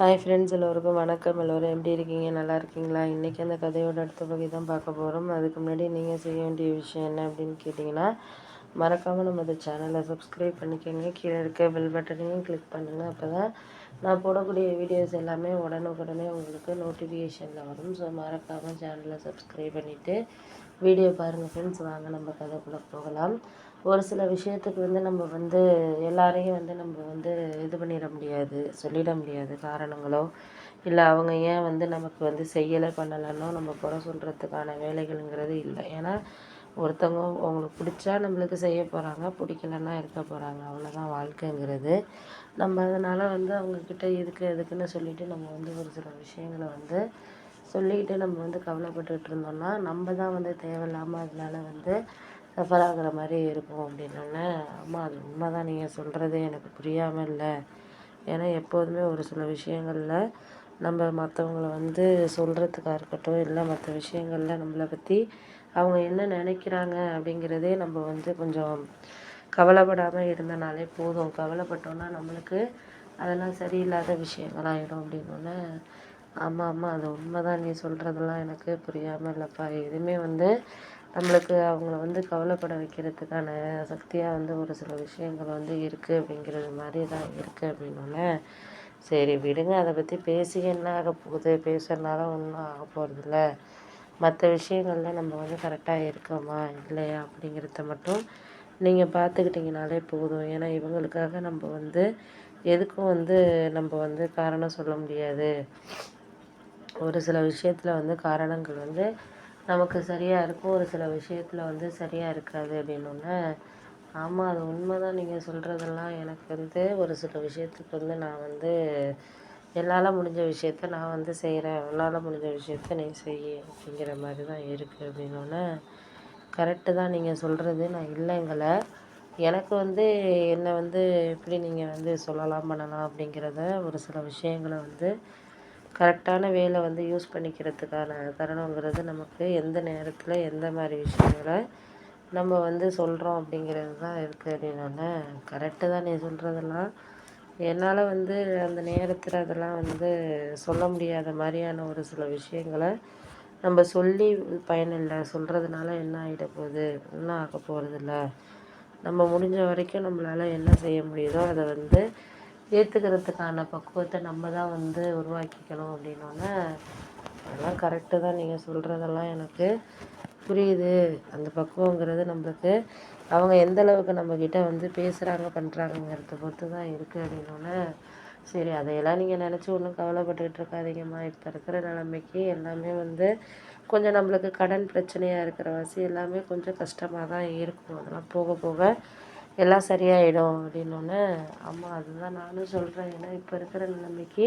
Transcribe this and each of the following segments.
Hi friends, எல்லோருக்கும் வணக்கம். எல்லோரும் எப்படி இருக்கீங்க? நல்லா இருக்கீங்களா? இன்றைக்கி அந்த கதையோட அடுத்த பகுதி தான் பார்க்க போகிறோம். அதுக்கு முன்னாடி நீங்கள் செய்ய வேண்டிய விஷயம் என்ன அப்படின்னு கேட்டிங்கன்னா, மறக்காமல் நம்ம சேனலை சப்ஸ்கிரைப் பண்ணிக்கோங்க. கீழே இருக்க பெல் பட்டனையும் கிளிக் பண்ணுங்கள். அப்போ தான் நான் போடக்கூடிய வீடியோஸ் எல்லாமே உடனுக்குடனே உங்களுக்கு நோட்டிஃபிகேஷனில் வரும். ஸோ மறக்காமல் சேனலை சப்ஸ்கிரைப் பண்ணிவிட்டு வீடியோ பாருங்கள் ஃப்ரெண்ட்ஸ். வாங்க நம்ம கதைக்குள்ளே போகலாம். ஒரு சில விஷயத்துக்கு நம்ம எல்லாரையும் நம்ம இது பண்ணிட முடியாது, சொல்லிட முடியாது காரணங்களோ, இல்லை அவங்க ஏன் நமக்கு செய்யலை பண்ணலைன்னோ நம்ம குறை சொல்கிறதுக்கான வேலைகள்ங்கிறது இல்லை. ஏன்னா ஒருத்தவங்க அவங்களுக்கு பிடிச்சா நம்மளுக்கு செய்ய போகிறாங்க, பிடிக்கலன்னா இருக்க போகிறாங்க. அவ்வளோதான் வாழ்க்கைங்கிறது. நம்ம அதனால் அவங்கக்கிட்ட எதுக்குன்னு சொல்லிவிட்டு நம்ம ஒரு சில விஷயங்களை சொல்லிக்கிட்டு நம்ம கவலைப்பட்டுட்டு இருந்தோம்னா நம்ம தான் தேவையில்லாமல் அதனால சஃபர் ஆகுற மாதிரி இருக்கும் அப்படின்னோடனே, ஆமாம் அது உண்மை தான், நீங்கள் சொல்கிறது எனக்கு புரியாமல் இல்லை. ஏன்னா எப்போதுமே ஒரு சில விஷயங்களில் நம்ம மற்றவங்கள சொல்கிறதுக்காக இருக்கட்டும், இல்லை மற்ற விஷயங்களில் நம்மளை பற்றி அவங்க என்ன நினைக்கிறாங்க அப்படிங்கிறதே நம்ம கொஞ்சம் கவலைப்படாமல் இருந்தனாலே போதும். கவலைப்பட்டோன்னா நம்மளுக்கு அதெல்லாம் சரியில்லாத விஷயங்களாகிடும் அப்படின்னோடனே, ஆமாம் அது உண்மை தான், நீ சொல்கிறதெல்லாம் எனக்கு புரியாமல் இல்லைப்பா. எதுவுமே நம்மளுக்கு அவங்கள கவலைப்பட வைக்கிறதுக்கான சக்தியாக ஒரு சில விஷயங்கள் இருக்குது அப்படிங்கிறது மாதிரி தான் இருக்குது அப்படின்னோடனே, சரி விடுங்க, அதை பற்றி பேசி என்ன ஆக போகுது, பேசுறதுனால ஒன்றும் ஆக போகிறதில்ல. மற்ற விஷயங்களில் நம்ம கரெக்டாக இருக்கோமா இல்லையா அப்படிங்கிறத மட்டும் நீங்கள் பார்த்துக்கிட்டிங்கனாலே போதும். ஏன்னா இவங்களுக்காக நம்ம எதுக்கும் நம்ம காரணம் சொல்ல முடியாது. ஒரு சில விஷயத்தில் காரணங்கள் நமக்கு சரியாக இருக்கும், ஒரு சில விஷயத்தில் சரியாக இருக்காது அப்படின்னோடனே, ஆமாம் அது உண்மை தான், நீங்கள் சொல்கிறதெல்லாம் எனக்கு ஒரு சில விஷயத்துக்கு நான் என்னால் முடிஞ்ச விஷயத்த நான் செய்கிறேன், உன்னால் முடிஞ்ச விஷயத்த நீ செய் அப்படிங்கிற மாதிரி தான் இருக்குது அப்படின்னோடனே, கரெக்டு தான் நீங்கள் சொல்கிறது, நான் இல்லைங்கள. எனக்கு என்னை எப்படி நீங்கள் சொல்லலாம் பண்ணலாம் அப்படிங்கிறத ஒரு சில விஷயங்களை கரெக்டான வேலை யூஸ் பண்ணிக்கிறதுக்கான தருணங்கிறது நமக்கு எந்த நேரத்தில் எந்த மாதிரி விஷயங்களை நம்ம சொல்கிறோம் அப்படிங்கிறது தான் இருக்குது அப்படின்னோடனே, கரெக்டு தான் நீ சொல்கிறதெல்லாம். என்னால் அந்த நேரத்தில் அதெல்லாம் சொல்ல முடியாத மாதிரியான ஒரு சில விஷயங்களை நம்ம சொல்லி பயனில்லை. சொல்கிறதுனால என்ன ஆகிட போகுது, ஒன்றும் ஆக போகிறதில்ல. நம்ம முடிஞ்ச வரைக்கும் நம்மளால் என்ன செய்ய முடியுதோ அதை ஏற்றுக்கிறதுக்கான பக்குவத்தை நம்ம தான் உருவாக்கிக்கணும் அப்படின்னோடனே, அதெல்லாம் கரெக்டு தான், நீங்கள் சொல்கிறதெல்லாம் எனக்கு புரியுது. அந்த பக்குவங்கிறது நம்மளுக்கு அவங்க எந்தளவுக்கு நம்மக்கிட்ட பேசுகிறாங்க பண்ணுறாங்கங்கிறத பொறுத்து தான் இருக்குது அப்படின்னோடனே, சரி அதையெல்லாம் நீங்கள் நினச்சி ஒன்றும் கவலைப்பட்டுக்கிட்டு இருக்காதீங்கம்மா. இப்போ இருக்கிற நிலைமைக்கு எல்லாமே கொஞ்சம் நம்மளுக்கு கடன் பிரச்சனையாக இருக்கிற வாசி எல்லாமே கொஞ்சம் கஷ்டமாக தான் இருக்கும். அதெல்லாம் போக போக எல்லாம் சரியாயிடும் அப்படின்னோடனே, ஆமாம் அதுதான் நானும் சொல்கிறேன். ஏன்னா இப்போ இருக்கிற நிலைமைக்கு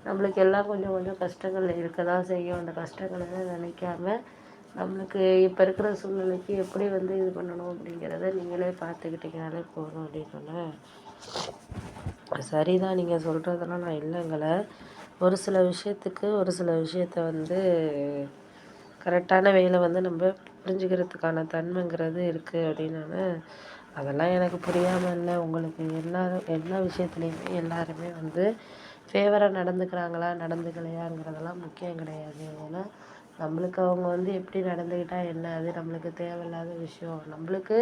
நம்மளுக்கு எல்லாம் கொஞ்சம் கொஞ்சம் கஷ்டங்கள் இருக்க தான் செய்யும். அந்த கஷ்டங்களை நினைக்காம நம்மளுக்கு இப்போ இருக்கிற சூழ்நிலைக்கு எப்படி இது பண்ணணும் அப்படிங்கிறத நீங்களே பார்த்துக்கிட்டிங்கனாலே போதும் அப்படின்னோடனே, சரிதான் நீங்கள் சொல்கிறதெல்லாம் நான் இல்லைங்கள. ஒரு சில விஷயத்துக்கு ஒரு சில விஷயத்த கரெக்டான வேலை நம்ம புரிஞ்சுக்கிறதுக்கான தன்மைங்கிறது இருக்குது அப்படின்னு. அதெல்லாம் எனக்கு புரியாமல் இல்லை. உங்களுக்கு எல்லா விஷயத்துலையுமே எல்லாருமே ஃபேவராக நடந்துக்கிறாங்களா நடந்துக்கலையாங்கிறதெல்லாம் முக்கியம் கிடையாது. ஏன்னா நம்மளுக்கு அவங்க எப்படி நடந்துக்கிட்டால் என்ன, அது நம்மளுக்கு தேவையில்லாத விஷயம். நம்மளுக்கு